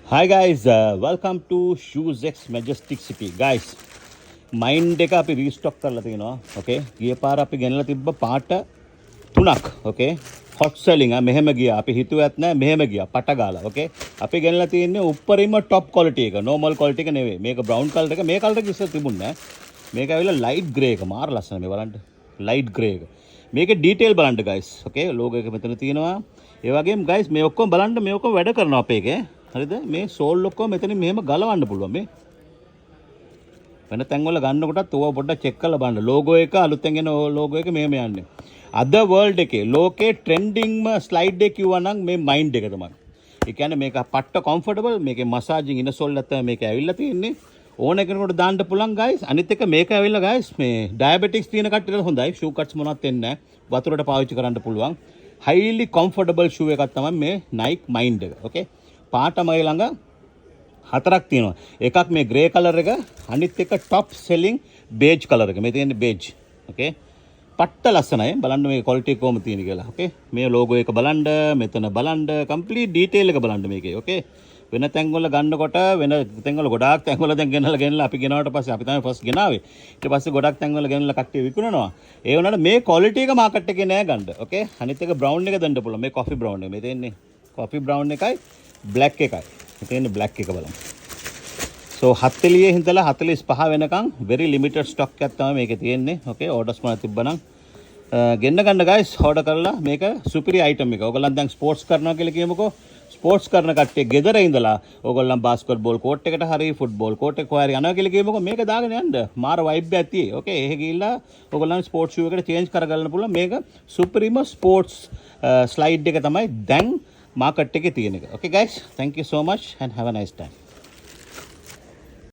Hi guys, welcome to Shoes X Majestic City. Guys, mind එක අපි රීස්ටොක් කරලා තිනවා. Okay. ගිය පාර අපි ගෙනලා තිබ්බ පාට 3ක්. Okay. hot selling මෙහෙම ගියා. අපි හිතුවත් නෑ මෙහෙම ගියා. පට ගාලා. Okay. අපි ගෙනලා තියෙන්නේ උඩරිම top quality එක. normal quality එක නෙවෙයි. මේක brown color එක. මේ color එක ඉස්සර තිබුණේ නෑ. මේක ඇවිල්ලා light grey එක. මාර ලස්සන මේ බලන්න. light grey එක. මේකේ detail බලන්න guys. Okay. logo එක මෙතන තියෙනවා. ඒ වගේම guys මේ ඔක්කොම බලන්න මේ ඔක්කොම වැඩ කරනවා අපේ එකේ. හරිද මේ සෝල් ඔක්කොම මෙතනින් මෙහෙම ගලවන්න පුළුවන් මේ වෙන තැන් වල ගන්නකොටත් ඕවා පොඩ්ඩක් චෙක් කරලා බලන්න ලෝගෝ එක අලුතෙන් එන ලෝගෝ එක මෙහෙම යන්නේ අද වර්ල්ඩ් එකේ ලෝකේ ට්‍රෙන්ඩින්ග්ම ස්ලයිඩ් එක කිව්වා නම් මේ මයින්ඩ් එක තමයි ඒ කියන්නේ මේක පට්ට කම්ෆර්ටබල් මේකේ මසාජින් ඉන සෝල් නැත්නම් මේක ඇවිල්ලා තියෙන්නේ ඕන කෙනෙකුට දාන්න පුළුවන් ගයිස් අනිත් එක මේක ඇවිල්ලා ගයිස් මේ ඩයබටික්ස් තියෙන කට්ටියට හොඳයි ෂූ කට්ස් මොනවත් වෙන්නේ නැහැ වතුරට පාවිච්චි කරන්න පුළුවන් highly comfortable shoe එකක් තමයි මේ Nike Mind එක okay පාට මගේ ළඟ 4ක් තියෙනවා. එකක් මේ grey color එක, අනිත් එක top selling beige color එක. මේ තියෙන්නේ beige. Okay. පට්ට ලස්සනයි. බලන්න මේ quality කොහොමද තියෙන්නේ කියලා. Okay. මේ logo එක බලන්න, මෙතන බලන්න, complete detail එක බලන්න මේකේ. Okay. වෙන තැන් වල ගන්නකොට වෙන තැන් වල ගොඩාක් තැන් වල දැන් ගෙනලා අපි ගෙනාවට පස්සේ අපි තමයි ෆස්ට් ගෙනාවේ. ඊට පස්සේ ගොඩක් තැන් වල ගෙනලා කට්ටිය විකුණනවා. ඒ වුණාට මේ quality එක මාකට් එකේ නෑ ගන්න. Okay. අනිත් එක brown එක දෙන්න පුළුවන්. මේ coffee brown එක. මේ තියෙන්නේ coffee brown එකයි black එකයි. මෙතන black එක බලමු. So 40 හින්දලා 45 වෙනකන් very limited stock එකක් තමයි මේකේ තියෙන්නේ. Okay orders මොනවද තිබ්බනම් ගෙන්න ගන්න guys order කරලා මේක superior item එක. ඔයගොල්ලන් දැන් sports කරනවා කියලා කියමුකෝ. sports කරන කට්ටිය ගෙදර ඉඳලා ඔයගොල්ලන් basketball court එකට හරි football court එක හොයාගෙන යනවා කියලා කියමුකෝ. මේක දාගෙන යන්න. මාර vibe එකක් තියෙයි. Okay එහෙ ගිහිල්ලා ඔයගොල්ලන් sports shoe එකට change කරගන්න පුළුවන්. මේක supreme sports slide එක තමයි දැන් market එකේ තියෙන එක. Okay guys, thank you so much and have a nice time.